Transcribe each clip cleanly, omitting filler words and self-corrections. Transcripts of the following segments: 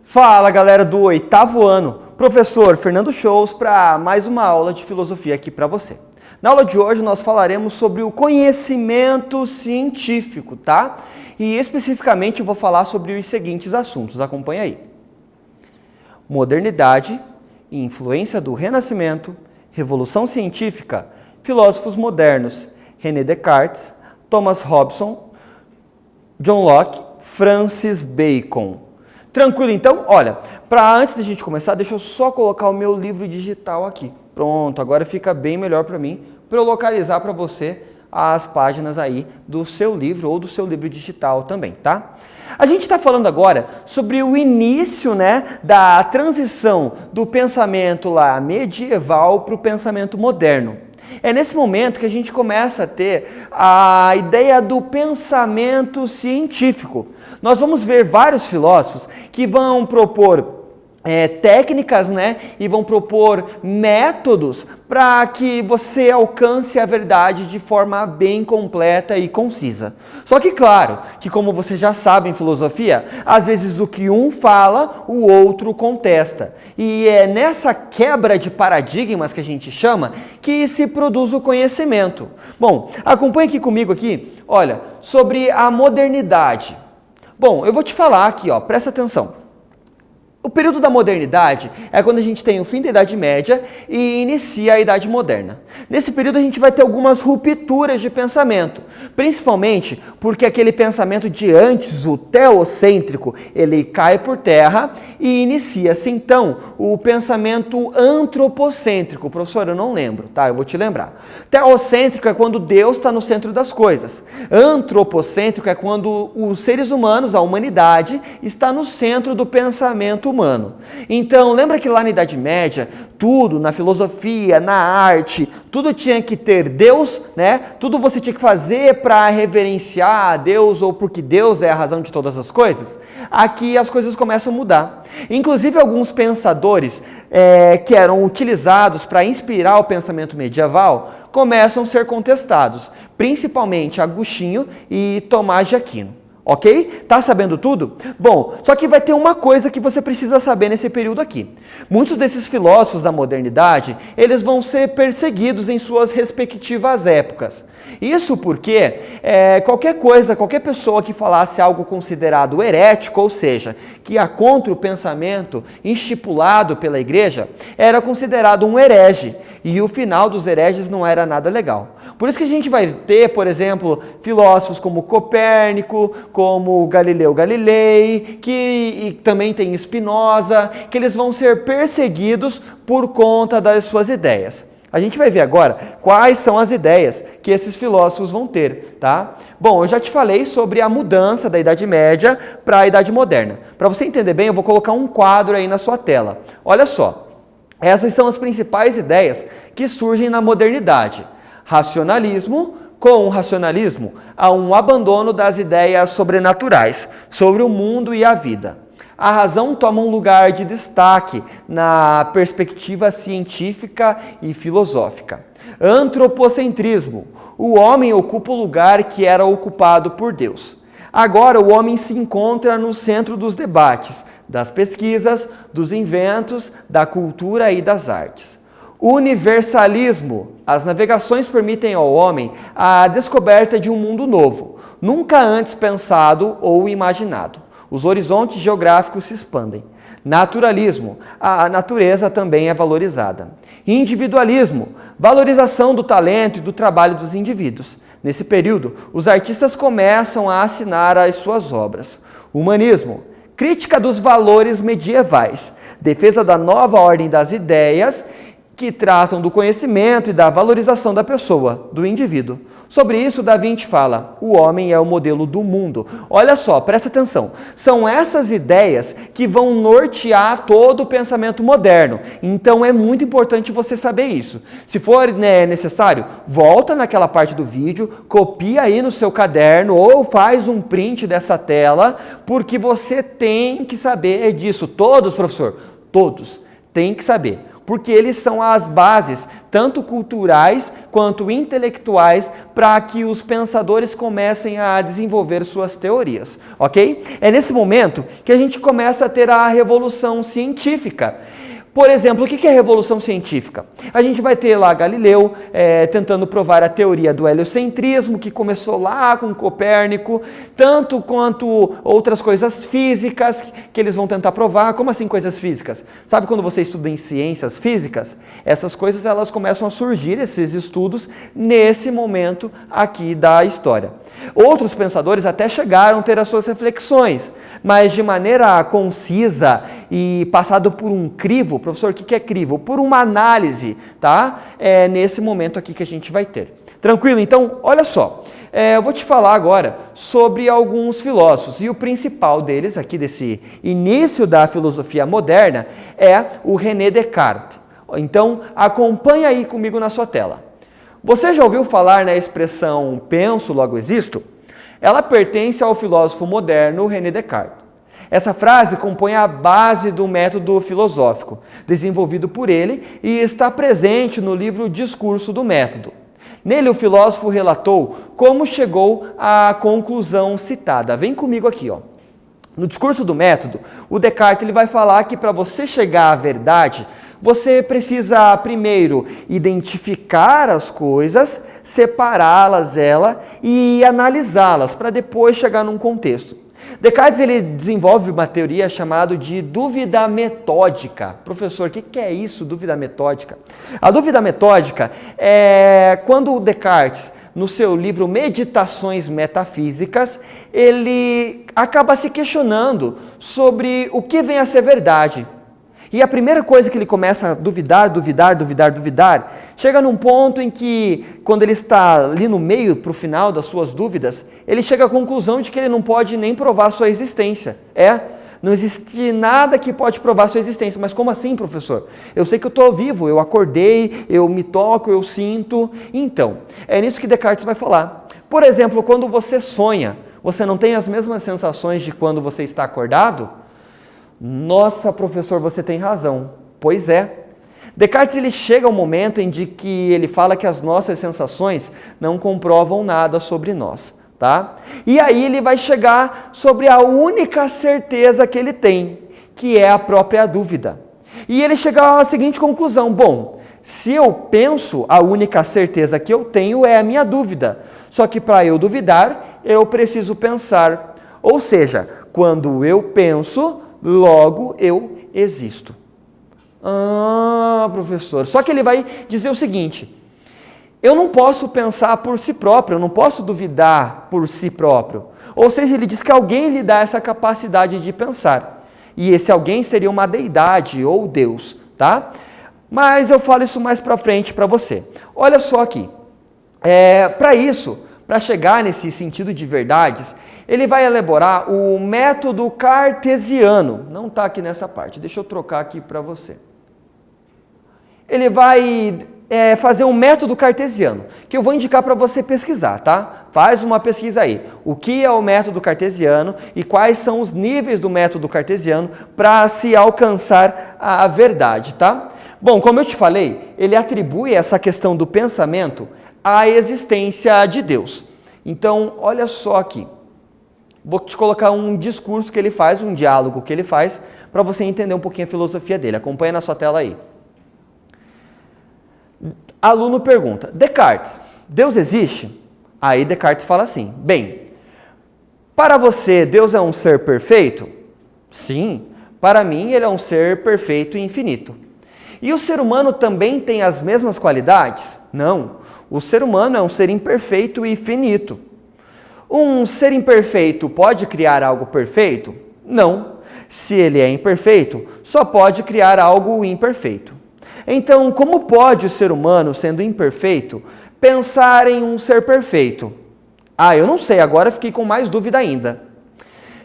Fala galera do 8º ano, professor Fernando Shows para mais uma aula de filosofia aqui para você. Na aula de hoje nós falaremos sobre o conhecimento científico, tá? E especificamente eu vou falar sobre os seguintes assuntos, acompanha aí. Modernidade, influência do Renascimento, Revolução Científica, filósofos modernos, René Descartes, Thomas Hobson, John Locke, Francis Bacon. Tranquilo então? Olha, antes da gente começar, deixa eu só colocar o meu livro digital aqui. Pronto, agora fica bem melhor para mim, para eu localizar para você as páginas aí do seu livro ou do seu livro digital também, tá? A gente está falando agora sobre o início, da transição do pensamento lá medieval para o pensamento moderno. É nesse momento que a gente começa a ter a ideia do pensamento científico. Nós vamos ver vários filósofos que vão propor técnicas, e vão propor métodos para que você alcance a verdade de forma bem completa e concisa. Só que claro, que como você já sabe em filosofia, às vezes o que um fala, o outro contesta. E é nessa quebra de paradigmas que a gente chama que se produz o conhecimento. Bom, acompanhe aqui comigo olha, sobre a modernidade. Bom, eu vou te falar aqui, presta atenção. O período da modernidade é quando a gente tem o fim da Idade Média e inicia a Idade Moderna. Nesse período a gente vai ter algumas rupturas de pensamento, principalmente porque aquele pensamento de antes, o teocêntrico, ele cai por terra e inicia-se então o pensamento antropocêntrico. Professor, eu não lembro, tá? Eu vou te lembrar. Teocêntrico é quando Deus está no centro das coisas. Antropocêntrico é quando os seres humanos, a humanidade, está no centro do pensamento humano. Então, lembra que lá na Idade Média, tudo, na filosofia, na arte, tudo tinha que ter Deus, Tudo você tinha que fazer para reverenciar a Deus ou porque Deus é a razão de todas as coisas. Aqui as coisas começam a mudar. Inclusive, alguns pensadores que eram utilizados para inspirar o pensamento medieval começam a ser contestados, principalmente Agostinho e Tomás de Aquino. Ok? Tá sabendo tudo? Bom, só que vai ter uma coisa que você precisa saber nesse período aqui. Muitos desses filósofos da modernidade, eles vão ser perseguidos em suas respectivas épocas. Isso porque qualquer pessoa que falasse algo considerado herético, ou seja, que ia contra o pensamento estipulado pela igreja, era considerado um herege. E o final dos hereges não era nada legal. Por isso que a gente vai ter, por exemplo, filósofos como Copérnico, como Galileu Galilei, e também tem Spinoza, que eles vão ser perseguidos por conta das suas ideias. A gente vai ver agora quais são as ideias que esses filósofos vão ter, tá? Bom, eu já te falei sobre a mudança da Idade Média para a Idade Moderna. Para você entender bem, eu vou colocar um quadro aí na sua tela. Olha só, essas são as principais ideias que surgem na modernidade. Racionalismo. Com o racionalismo, há um abandono das ideias sobrenaturais sobre o mundo e a vida. A razão toma um lugar de destaque na perspectiva científica e filosófica. Antropocentrismo. O homem ocupa o lugar que era ocupado por Deus. Agora o homem se encontra no centro dos debates, das pesquisas, dos inventos, da cultura e das artes. Universalismo. As navegações permitem ao homem a descoberta de um mundo novo, nunca antes pensado ou imaginado. Os horizontes geográficos se expandem. Naturalismo. A natureza também é valorizada. Individualismo. Valorização do talento e do trabalho dos indivíduos. Nesse período, os artistas começam a assinar as suas obras. Humanismo. Crítica dos valores medievais. Defesa da nova ordem das ideias que tratam do conhecimento e da valorização da pessoa, do indivíduo. Sobre isso, Da Vinci fala, o homem é o modelo do mundo. Olha só, presta atenção, são essas ideias que vão nortear todo o pensamento moderno. Então é muito importante você saber isso. Se for necessário, volta naquela parte do vídeo, copia aí no seu caderno ou faz um print dessa tela, porque você tem que saber disso. Todos, professor, todos têm que saber. porque eles são as bases, tanto culturais quanto intelectuais, para que os pensadores comecem a desenvolver suas teorias, ok? É nesse momento que a gente começa a ter a revolução científica. Por exemplo, o que é revolução científica? A gente vai ter lá Galileu tentando provar a teoria do heliocentrismo, que começou lá com Copérnico, tanto quanto outras coisas físicas que eles vão tentar provar. Como assim coisas físicas? Sabe quando você estuda em ciências físicas? Essas coisas elas começam a surgir, esses estudos, nesse momento aqui da história. Outros pensadores até chegaram a ter as suas reflexões, mas de maneira concisa e passado por um crivo. Professor, o que é crivo? Por uma análise, tá? É nesse momento aqui que a gente vai ter. Tranquilo? Então, olha só. Eu vou te falar agora sobre alguns filósofos, e o principal deles, aqui desse início da filosofia moderna, é o René Descartes. Então, acompanha aí comigo na sua tela. Você já ouviu falar na expressão penso, logo existo? Ela pertence ao filósofo moderno René Descartes. Essa frase compõe a base do método filosófico, desenvolvido por ele e está presente no livro Discurso do Método. Nele, o filósofo relatou como chegou à conclusão citada. Vem comigo aqui, ó. No Discurso do Método, o Descartes ele vai falar que para você chegar à verdade, você precisa primeiro identificar as coisas, separá-las e analisá-las para depois chegar num contexto. Descartes ele desenvolve uma teoria chamada de dúvida metódica. Professor, o que é isso, dúvida metódica? A dúvida metódica é quando o Descartes, no seu livro Meditações Metafísicas, ele acaba se questionando sobre o que vem a ser verdade. E a primeira coisa que ele começa a duvidar, chega num ponto em que, quando ele está ali no meio, para o final das suas dúvidas, ele chega à conclusão de que ele não pode nem provar sua existência. Não existe nada que pode provar sua existência. Mas como assim, professor? Eu sei que eu estou vivo, eu acordei, eu me toco, eu sinto. Então, é nisso que Descartes vai falar. Por exemplo, quando você sonha, você não tem as mesmas sensações de quando você está acordado? Nossa, professor, você tem razão. Pois é. Descartes ele chega ao momento em que ele fala que as nossas sensações não comprovam nada sobre nós, tá? E aí ele vai chegar sobre a única certeza que ele tem, que é a própria dúvida. E ele chega à seguinte conclusão: bom, se eu penso, a única certeza que eu tenho é a minha dúvida. Só que para eu duvidar, eu preciso pensar. Ou seja, quando eu penso, logo eu existo. Ah, professor. Só que ele vai dizer o seguinte: eu não posso pensar por si próprio, eu não posso duvidar por si próprio. Ou seja, ele diz que alguém lhe dá essa capacidade de pensar. E esse alguém seria uma deidade ou Deus, tá? Mas eu falo isso mais para frente para você. Olha só aqui. Para chegar nesse sentido de verdades, ele vai elaborar o método cartesiano. Não está aqui nessa parte, deixa eu trocar aqui para você. Ele vai fazer um método cartesiano, que eu vou indicar para você pesquisar, tá? Faz uma pesquisa aí. O que é o método cartesiano e quais são os níveis do método cartesiano para se alcançar a verdade, tá? Bom, como eu te falei, ele atribui essa questão do pensamento à existência de Deus. Então, olha só aqui. Vou te colocar um discurso que ele faz, um diálogo que ele faz, para você entender um pouquinho a filosofia dele. Acompanha na sua tela aí. Aluno pergunta: Descartes, Deus existe? Aí Descartes fala assim: bem, para você Deus é um ser perfeito? Sim, para mim ele é um ser perfeito e infinito. E o ser humano também tem as mesmas qualidades? Não, o ser humano é um ser imperfeito e finito. Um ser imperfeito pode criar algo perfeito? Não. Se ele é imperfeito, só pode criar algo imperfeito. Então, como pode o ser humano, sendo imperfeito, pensar em um ser perfeito? Ah, eu não sei, agora fiquei com mais dúvida ainda.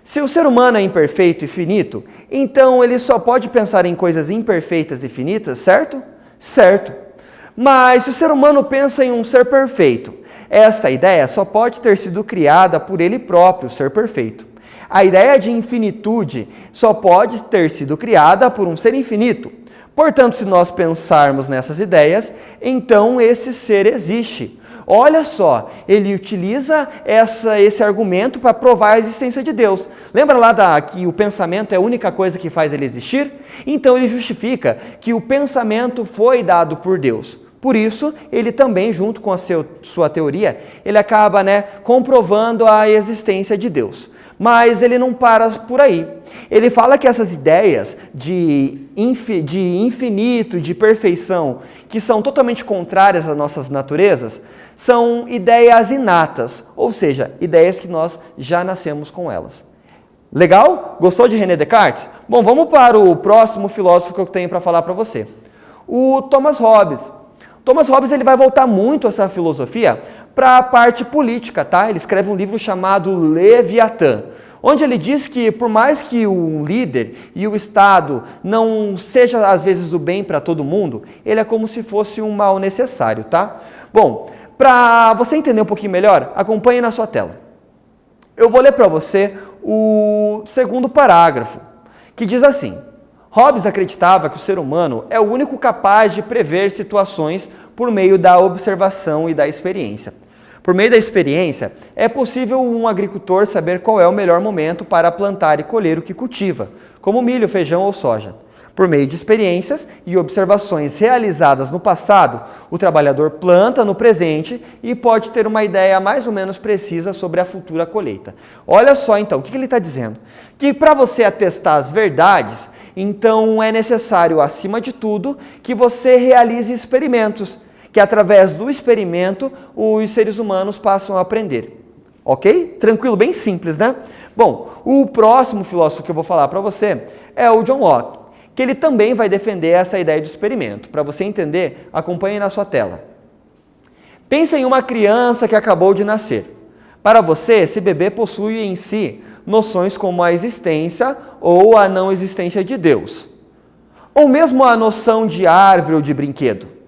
Se o ser humano é imperfeito e finito, então ele só pode pensar em coisas imperfeitas e finitas, certo? Certo. Mas se o ser humano pensa em um ser perfeito, essa ideia só pode ter sido criada por ele próprio, ser perfeito. A ideia de infinitude só pode ter sido criada por um ser infinito. Portanto, se nós pensarmos nessas ideias, então esse ser existe. Olha só, ele utiliza esse argumento para provar a existência de Deus. Lembra lá que o pensamento é a única coisa que faz ele existir? Então ele justifica que o pensamento foi dado por Deus. Por isso, ele também, junto com a sua teoria, ele acaba comprovando a existência de Deus. Mas ele não para por aí. Ele fala que essas ideias de infinito, de perfeição, que são totalmente contrárias às nossas naturezas, são ideias inatas, ou seja, ideias que nós já nascemos com elas. Legal? Gostou de René Descartes? Bom, vamos para o próximo filósofo que eu tenho para falar para você. O Thomas Hobbes. Thomas Hobbes ele vai voltar muito essa filosofia para a parte política, tá? Ele escreve um livro chamado Leviatã, onde ele diz que por mais que o líder e o Estado não seja às vezes o bem para todo mundo, ele é como se fosse um mal necessário, tá? Bom, para você entender um pouquinho melhor, acompanhe na sua tela. Eu vou ler para você o segundo parágrafo, que diz assim: Hobbes acreditava que o ser humano é o único capaz de prever situações por meio da observação e da experiência. Por meio da experiência, é possível um agricultor saber qual é o melhor momento para plantar e colher o que cultiva, como milho, feijão ou soja. Por meio de experiências e observações realizadas no passado, o trabalhador planta no presente e pode ter uma ideia mais ou menos precisa sobre a futura colheita. Olha só então, o que ele está dizendo? Que para você atestar as verdades, então é necessário, acima de tudo, que você realize experimentos, que através do experimento os seres humanos passam a aprender. Ok? Tranquilo, bem simples, né? Bom, o próximo filósofo que eu vou falar para você é o John Locke, que ele também vai defender essa ideia de experimento. Para você entender, acompanhe na sua tela. Pense em uma criança que acabou de nascer. Para você, esse bebê possui em si noções como a existência ou a não existência de Deus, ou mesmo a noção de árvore ou de brinquedo.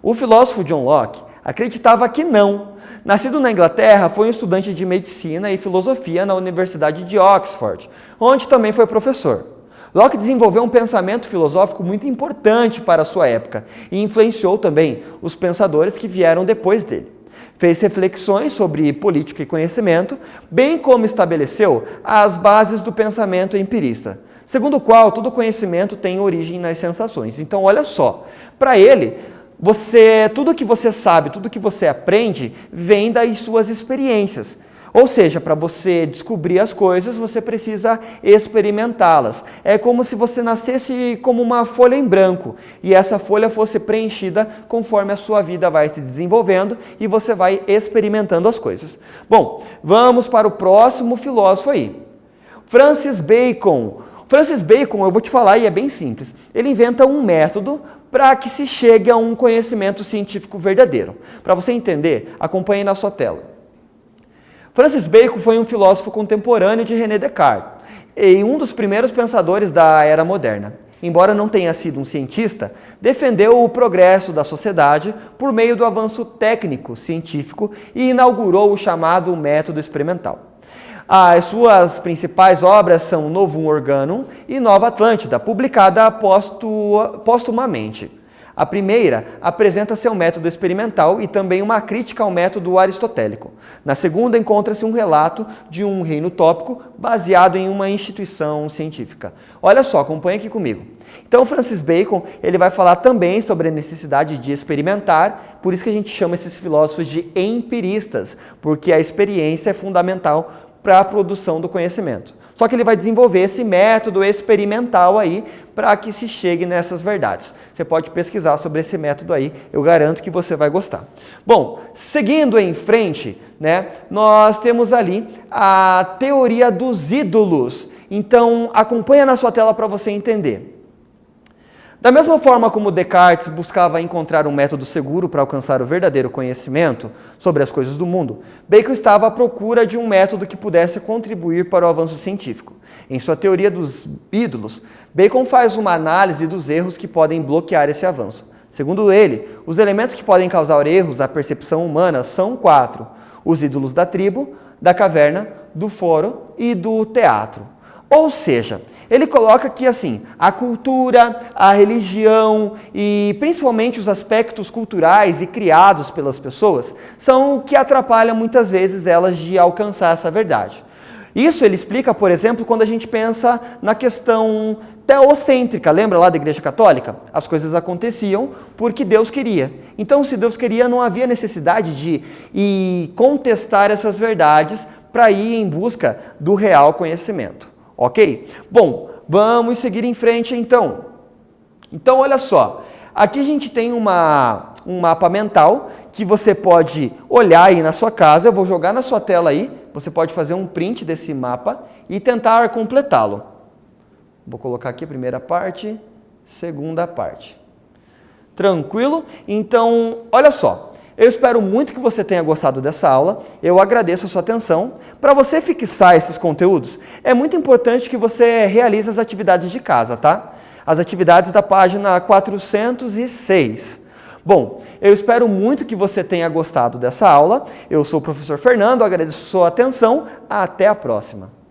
O filósofo John Locke acreditava que não. Nascido na Inglaterra, foi um estudante de medicina e filosofia na Universidade de Oxford, onde também foi professor. Locke desenvolveu um pensamento filosófico muito importante para a sua época e influenciou também os pensadores que vieram depois dele. Fez reflexões sobre política e conhecimento, bem como estabeleceu as bases do pensamento empirista, segundo o qual todo conhecimento tem origem nas sensações. Então, olha só, para ele, tudo que você sabe, tudo que você aprende, vem das suas experiências. Ou seja, para você descobrir as coisas, você precisa experimentá-las. É como se você nascesse como uma folha em branco e essa folha fosse preenchida conforme a sua vida vai se desenvolvendo e você vai experimentando as coisas. Bom, vamos para o próximo filósofo aí. Francis Bacon. Francis Bacon, eu vou te falar e é bem simples. Ele inventa um método para que se chegue a um conhecimento científico verdadeiro. Para você entender, acompanhe na sua tela. Francis Bacon foi um filósofo contemporâneo de René Descartes e um dos primeiros pensadores da era moderna. Embora não tenha sido um cientista, defendeu o progresso da sociedade por meio do avanço técnico, científico e inaugurou o chamado método experimental. As suas principais obras são Novum Organum e Nova Atlântida, publicada póstumamente. A primeira apresenta seu método experimental e também uma crítica ao método aristotélico. Na segunda, encontra-se um relato de um reino utópico baseado em uma instituição científica. Olha só, acompanha aqui comigo. Então, Francis Bacon ele vai falar também sobre a necessidade de experimentar, por isso que a gente chama esses filósofos de empiristas, porque a experiência é fundamental para a produção do conhecimento. Só que ele vai desenvolver esse método experimental aí para que se chegue nessas verdades. Você pode pesquisar sobre esse método aí, eu garanto que você vai gostar. Bom, seguindo em frente, nós temos ali a teoria dos ídolos. Então, acompanha na sua tela para você entender. Da mesma forma como Descartes buscava encontrar um método seguro para alcançar o verdadeiro conhecimento sobre as coisas do mundo, Bacon estava à procura de um método que pudesse contribuir para o avanço científico. Em sua teoria dos ídolos, Bacon faz uma análise dos erros que podem bloquear esse avanço. Segundo ele, os elementos que podem causar erros à percepção humana são 4: os ídolos da tribo, da caverna, do fórum e do teatro. Ou seja, ele coloca que assim, a cultura, a religião e principalmente os aspectos culturais e criados pelas pessoas são o que atrapalham muitas vezes elas de alcançar essa verdade. Isso ele explica, por exemplo, quando a gente pensa na questão teocêntrica, lembra lá da Igreja Católica? As coisas aconteciam porque Deus queria. Então, se Deus queria, não havia necessidade de ir contestar essas verdades para ir em busca do real conhecimento. Ok? Bom, vamos seguir em frente então. Então, olha só. Aqui a gente tem um mapa mental que você pode olhar aí na sua casa. Eu vou jogar na sua tela aí. Você pode fazer um print desse mapa e tentar completá-lo. Vou colocar aqui a primeira parte, segunda parte. Tranquilo? Então, olha só. Eu espero muito que você tenha gostado dessa aula. Eu agradeço a sua atenção. Para você fixar esses conteúdos, é muito importante que você realize as atividades de casa, tá? As atividades da página 406. Bom, eu espero muito que você tenha gostado dessa aula. Eu sou o professor Fernando, agradeço a sua atenção. Até a próxima.